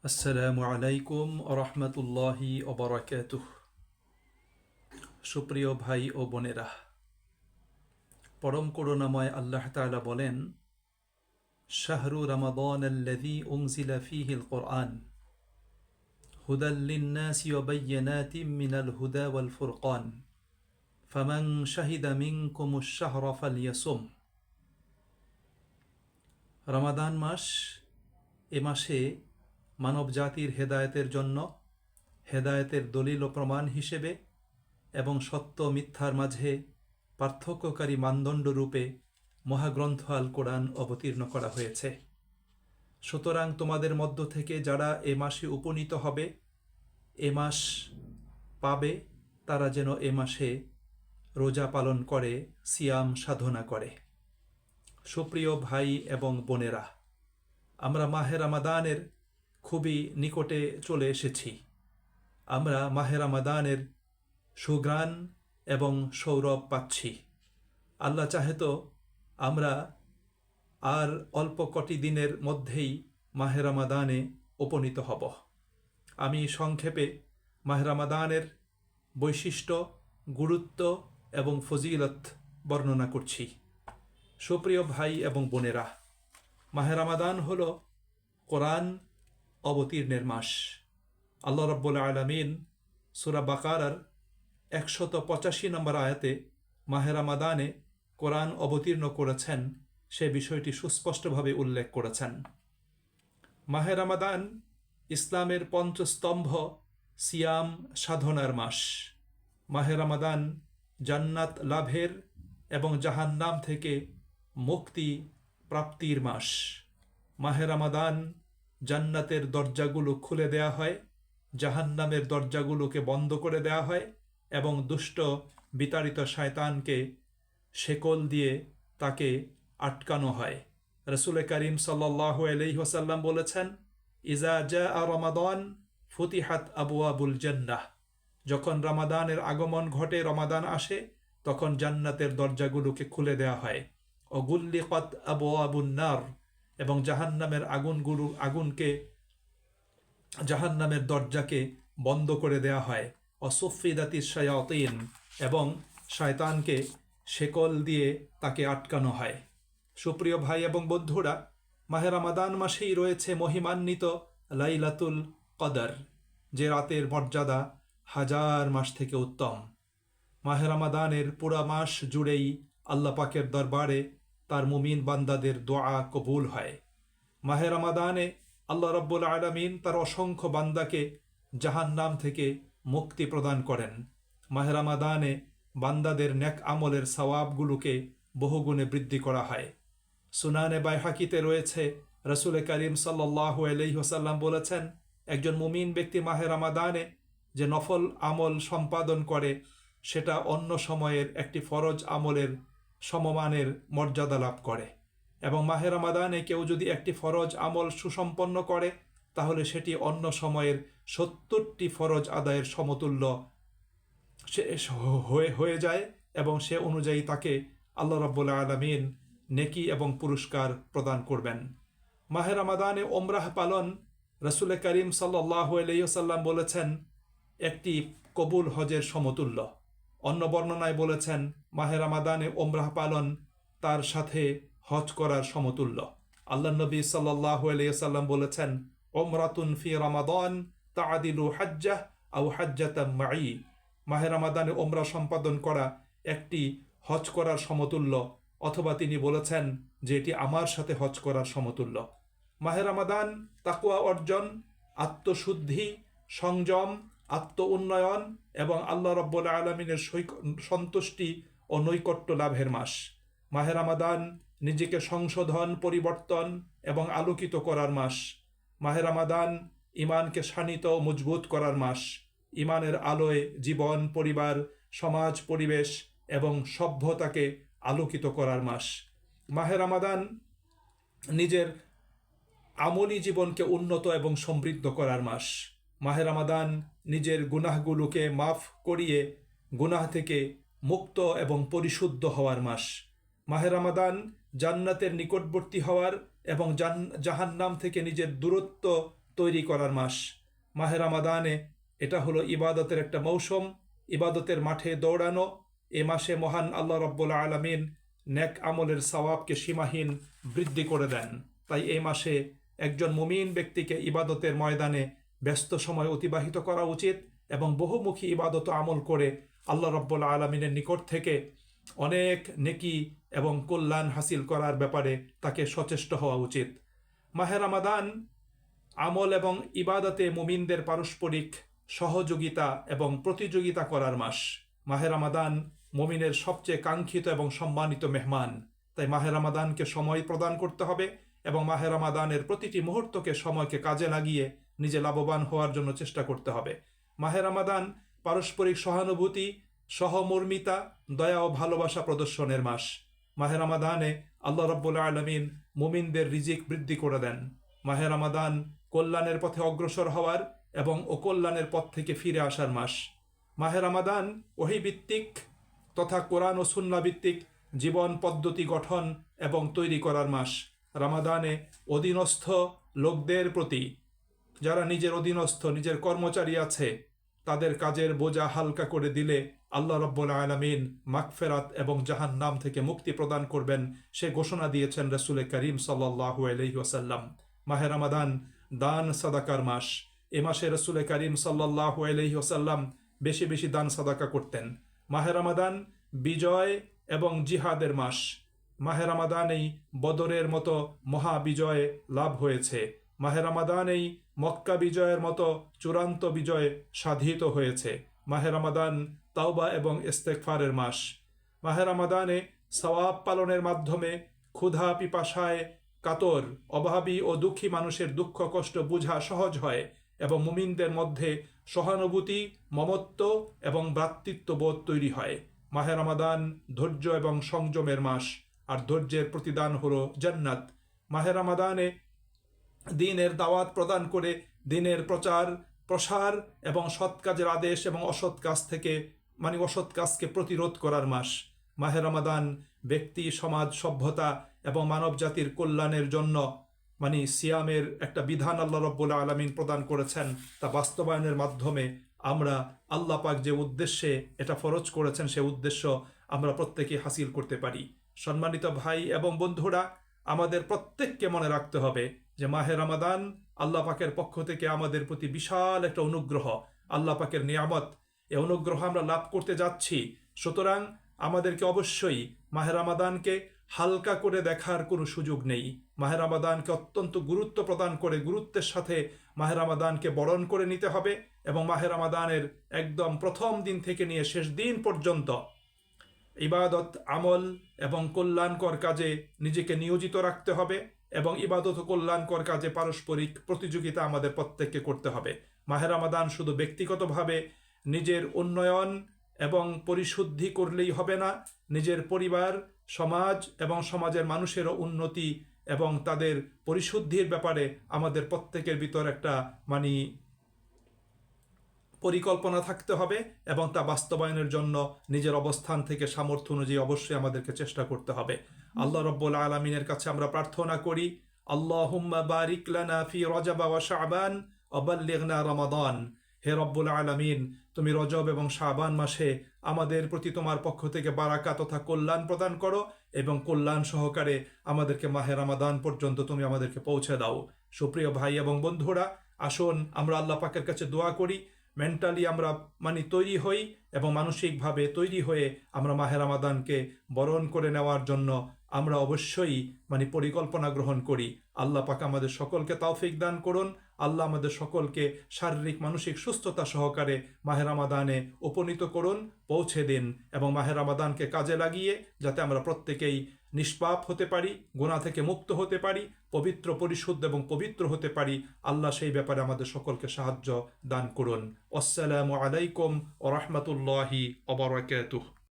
আসসালামু আলাইকুম রহমতুল্লাহি ওবরাকাতুহ। সুপ্রিয় ভাই ও বোনেরা, পরম করুণাময় আল্লাহ তাআলা বলেন, শাহরু রমাদান আল্লাযী উনজিলা ফীহিল কুরআন হুদাল লিন-নাসি ওয়া বায়্যিনাতিম মিনাল হুদা ওয়াল ফুরকান ফামান শাহিদা মিনকুমুশ শাহরা ফালইয়াসুম। রমাদান মাস, এ মাসে মানব জাতির হেদায়েতের জন্য, হেদায়েতের দলিল ও প্রমাণ হিসেবে এবং সত্য মিথ্যার মাঝে পার্থক্যকারী মানদণ্ড রূপে মহাগ্রন্থ আল কোরআন অবতীর্ণ করা হয়েছে। সুতরাং তোমাদের মধ্য থেকে যারা এ মাসে উপনীত হবে, এ মাস পাবে, তারা যেন এ মাসে রোজা পালন করে, সিয়াম সাধনা করে। সুপ্রিয় ভাই এবং বোনেরা, আমরা মাহে রমাদানের খুবই নিকটে চলে এসেছি। আমরা মাহে রমাদানের সুঘ্রাণ এবং সৌরভ পাচ্ছি। আল্লাহ চাহে তো আমরা আর অল্প কটি দিনের মধ্যেই মাহে রমাদানে উপনীত হব। আমি সংক্ষেপে মাহে রমাদানের বৈশিষ্ট্য, গুরুত্ব এবং ফজিলত বর্ণনা করছি। সুপ্রিয় ভাই এবং বোনেরা, মাহে রমাদান হল কোরআন অবতীর্ণের মাস। আল্লাহ রাব্বুল আলামিন সূরা বাকারার 185 নম্বর আয়াতে মাহে রমাদানে কোরআন অবতীর্ণ করেছেন, সে বিষয়টি সুস্পষ্টভাবে উল্লেখ করেছেন। মাহে রমাদান ইসলামের পঞ্চস্তম্ভ সিয়াম সাধনার মাস। মাহে রমাদান জান্নাত লাভের এবং জাহান্নাম থেকে মুক্তি প্রাপ্তির মাস। মাহে রমাদান জান্নাতের দরজাগুলো খুলে দেয়া হয়, জাহান্নামের দরজাগুলোকে বন্ধ করে দেয়া হয় এবং দুষ্ট বিতাড়িত শয়তানকে শেকল দিয়ে তাকে আটকানো হয়। রাসূল করিম সাল্লাল্লাহু আলাইহি ওয়াসাল্লাম বলেছেন, ইজা জাআ রমাদান ফুতিহাত আবওয়াবুল জান্নাহ। যখন রমাদানের আগমন ঘটে, রমাদান আসে, তখন জান্নাতের দরজাগুলোকে খুলে দেয়া হয়। ও গুল্লিকাত আবওয়াবুন নার, এবং জাহান্নামের দরজাকে বন্ধ করে দেয়া হয়। অসুফিদাতিস শায়াতিন, এবং শয়তানকে শেকল দিয়ে তাকে আটকানো হয়। সুপ্রিয় ভাই এবং বন্ধুরা, মাহে রমাদান মাসেই রয়েছে মহিমান্বিত লাইলাতুল কদর, যে রাতের মর্যাদা হাজার মাস থেকে উত্তম। মাহে রমাদানের পুরা মাস জুড়েই আল্লাহ পাকের দরবারে তার মুমিন বান্দাদের দোয়া কবুল হয়। মাহে রমাদানে আল্লাহ রাব্বুল আলামিন তার অসংখ্য বান্দাকে জাহান্নাম থেকে মুক্তি প্রদান করেন। মাহে রমাদানে বান্দাদের নেক আমলের সওয়াবগুলোকে বহুগুণে বৃদ্ধি করা হয়। সুনানে বাইহাকিতে রয়েছে, রাসূল করিম সাল্লাল্লাহু আলাইহি ওয়াসাল্লাম বলেছেন, একজন মুমিন ব্যক্তি মাহে রমাদানে যে নফল আমল সম্পাদন করে, সেটা অন্য সময়ের একটি ফরজ আমলের সমমানের মর্যাদা লাভ করে। এবং মাহে রমাদানে কেউ যদি একটি ফরজ আমল সুসম্পন্ন করে, তাহলে সেটি অন্য সময়ের 70টি ফরজ আদায়ের সমতুল্য হয়ে যায় এবং সে অনুযায়ী তাকে আল্লাহ রাব্বুল আলামিন নেকি এবং পুরস্কার প্রদান করবেন। মাহে রমাদানে ওমরাহ পালন, রাসূল করিম সাল্লাল্লাহু আলাইহি ওয়াসাল্লাম বলেছেন, একটি কবুল হজের সমতুল্য। অন্য বর্ণনায় বলেছেন, মাহে রমাদানে ওমরাহ পালন তার সাথে হজ করার সমতুল্য। আল্লাহ নবী সাল্লাল্লাহু আলাইহি ওয়াসাল্লাম বলেছেন, উমরাতুন ফি রমাদান তাআদিলু হাজ্জাহ আও হাজ্জাতাম মাই। মাহে রমাদানে ওমরা সম্পাদন করা একটি হজ করার সমতুল্য, অথবা তিনি বলেছেন যে এটি আমার সাথে হজ করার সমতুল্য। মাহে রমাদান তাকওয়া অর্জন, আত্মশুদ্ধি, সংযম, আত্ম উন্নয়ন এবং আল্লাহ রাব্বুল আলামিনের সন্তুষ্টি ও নৈকট্য লাভের মাস। মাহে রমাদান নিজেকে সংশোধন, পরিবর্তন এবং আলোকিত করার মাস। মাহে রমাদান ঈমানকে শানিত ও মজবুত করার মাস। ঈমানের আলোয় জীবন, পরিবার, সমাজ, পরিবেশ এবং সভ্যতাকে আলোকিত করার মাস। মাহে রমাদান নিজের আমলি জীবনকে উন্নত এবং সমৃদ্ধ করার মাস। মাহে রমাদান নিজের গুনাহগুলোকে মাফ করিয়ে গুনাহ থেকে মুক্ত এবং পরিশুদ্ধ হওয়ার মাস। মাহে রমাদান জান্নাতের নিকটবর্তী হওয়ার এবং জাহান্নাম থেকে নিজের দূরত্ব তৈরি করার মাস। মাহে রমাদানে এটা হলো ইবাদতের একটা মৌসুম, ইবাদতের মাঠে দৌড়ানো। এ মাসে মহান আল্লাহ রব্বুল আলামিন নেক আমলের সওয়াবকে সীমাহীন বৃদ্ধি করে দেন। তাই এই মাসে একজন মুমিন ব্যক্তিকে ইবাদতের ময়দানে ব্যস্ত সময় অতিবাহিত করা উচিত এবং বহুমুখী ইবাদত আমল করে আল্লাহ রব্বুল আলামিনের নিকট থেকে অনেক নেকি এবং কল্যাণ হাসিল করার ব্যাপারে তাকে সচেষ্ট হওয়া উচিত। মাহে রমাদান আমল এবং ইবাদতে মুমিনদের পারস্পরিক সহযোগিতা এবং প্রতিযোগিতা করার মাস। মাহে রমাদান মুমিনের সবচেয়ে কাঙ্ক্ষিত এবং সম্মানিত মেহমান। তাই মাহে রমাদানকে সময় প্রদান করতে হবে এবং মাহে রমাদানের প্রতিটি মুহূর্তকে সময়কে কাজে লাগিয়ে নিজে লাভবান হওয়ার জন্য চেষ্টা করতে হবে। মাহে রমাদান পারস্পরিক সহানুভূতি, সহমর্মিতা, দয়া ও ভালোবাসা প্রদর্শনের মাস। মাহে রমাদানে আল্লাহ রব্বুল আলামিন মুমিনদের রিজিক বৃদ্ধি করে দেন। মাহে রমাদান কল্যাণের পথে অগ্রসর হওয়ার এবং অকল্যাণের পথ থেকে ফিরে আসার মাস। মাহে রমাদান ওহীভিত্তিক তথা কোরআন ও সুন্নাহ ভিত্তিক জীবন পদ্ধতি গঠন এবং তৈরি করার মাস। রমাদানে অধীনস্থ লোকদের প্রতি, যারা নিজের অধীনস্থ নিজের কর্মচারী আছে, তাদের কাজের বোঝা হালকা করে দিলে আল্লাহ রব্বুল আলামিন মাগফিরাত এবং জাহান্নাম থেকে মুক্তি প্রদান করবেন, সে ঘোষণা দিয়েছেন রাসূল করিম সাল্লাল্লাহু আলাইহি ওয়াসাল্লাম। মাহে রমাদান দান সাদাকার মাস। এ মাসে রাসূল করিম সাল্লাল্লাহু আলাইহি ওয়াসাল্লাম বেশি বেশি দান সাদাকা করতেন। মাহে রমাদান বিজয় এবং জিহাদের মাস। মাহে রমাদানেই বদরের মতো মহাবিজয় লাভ হয়েছে। মাহে রমাদানেই মক্কা বিজয়ের মতো চূড়ান্ত বিজয় সাধিত হয়েছে। মাহে রমাদান তাওবা এবং ইস্তেগফারের মাস। মাহে রমাদানে সওয়াব পালনের মাধ্যমে ক্ষুধা পিপাসায় কাতর অভাবী ও দুঃখী মানুষের দুঃখ কষ্ট বোঝা সহজ হয় এবং মুমিনদের মধ্যে সহানুভূতি, মমত্ব এবং ভ্রাতৃত্ববোধ তৈরি হয়। মাহে রমাদান ধৈর্য এবং সংযমের মাস, আর ধৈর্যের প্রতিদান হলো জান্নাত। মাহে রমাদানে দ্বীনের দাওয়াত প্রদান করে দ্বীনের প্রচার প্রসার এবং সৎ কাজের আদেশ এবং অসৎ কাজ থেকে অসৎ কাজকে প্রতিরোধ করার মাস। মাহে রমাদান ব্যক্তি, সমাজ, সভ্যতা এবং মানব জাতির কল্যাণের জন্য সিয়ামের একটা বিধান আল্লাহ রব্বুল আলামিন প্রদান করেছেন, তা বাস্তবায়নের মাধ্যমে আমরা আল্লাহ পাক যে উদ্দেশ্যে এটা ফরজ করেছেন সে উদ্দেশ্য আমরা প্রত্যেকে হাসিল করতে পারি। সম্মানিত ভাই এবং বন্ধুরা, আমাদের প্রত্যেককে মনে রাখতে হবে যে মাহে রমাদান আল্লাহ পাকের পক্ষ থেকে আমাদের প্রতি বিশাল একটা অনুগ্রহ, আল্লাহ পাকের নিয়ামত। এই অনুগ্রহ আমরা লাভ করতে যাচ্ছি, সুতরাং আমাদেরকে অবশ্যই মাহে রমাদানকে হালকা করে দেখার কোনো সুযোগ নেই। মাহে রমাদানকে অত্যন্ত গুরুত্ব প্রদান করে গুরুত্বের সাথে মাহে রমাদানকে বরণ করে নিতে হবে এবং মাহে রমাদানের একদম প্রথম দিন থেকে নিয়ে শেষ দিন পর্যন্ত ইবাদত, আমল এবং কল্যাণকর কাজে নিজেকে নিয়োজিত রাখতে হবে এবং ইবাদত ও কল্যাণকর কাজে পারস্পরিক প্রতিযোগিতা আমাদের প্রত্যেককে করতে হবে। মাহে রমাদান শুধু ব্যক্তিগতভাবে নিজের উন্নয়ন এবং পরিশুদ্ধি করলেই হবে না, নিজের পরিবার, সমাজ এবং সমাজের মানুষেরও উন্নতি এবং তাদের পরিশুদ্ধির ব্যাপারে আমাদের প্রত্যেকের ভিতর একটা পরিকল্পনা থাকতে হবে এবং তা বাস্তবায়নের জন্য নিজের অবস্থান থেকে সামর্থ্য অনুযায়ী অবশ্যই আমাদেরকে চেষ্টা করতে হবে। আল্লাহ রব্বুল আলামিনের কাছে আমরা প্রার্থনা করি, আল্লাহুম্মা বারিক লানা ফি রজব ওয়া শাবান ওয়া বাল্লিগনা রমাদান। হে রব্বুল আলামিন, তুমি রজব এবং শাবান মাসে আমাদের প্রতি তোমার পক্ষ থেকে বারাকা তথা কল্যাণ প্রদান করো এবং কল্যাণ সহকারে আমাদেরকে মাহে রমাদান পর্যন্ত তুমি আমাদেরকে পৌঁছে দাও। সুপ্রিয় ভাই এবং বন্ধুরা, আসুন আমরা আল্লাহ পাকের কাছে দোয়া করি, মেন্টালি আমরা তৈরি হই এবং মানসিকভাবে তৈরি হয়ে আমরা মাহে রমাদানকে বরণ করে নেওয়ার জন্য আমরা অবশ্যই পরিকল্পনা গ্রহণ করি। আল্লাহ পাক আমাদের সকলকে তৌফিক দান করুন। আল্লাহ আমাদের সকলকে শারীরিক মানসিক সুস্থতা সহকারে মাহে রমাদানে উপনীত করুন, পৌঁছে দিন এবং মাহে রমাদানকে কাজে লাগিয়ে যাতে আমরা প্রত্যেকেই নিষ্পাপ হতে পারি, গুনাহ থেকে মুক্ত হতে পারি, পবিত্র, পরিশুদ্ধ এবং পবিত্র হতে পারি। আল্লাহ সেই ব্যাপারে আমাদের সকলকে সাহায্য দান করুন। আসসালামু আলাইকুম ওয়া রাহমাতুল্লাহি ওয়া বারাকাতুহু।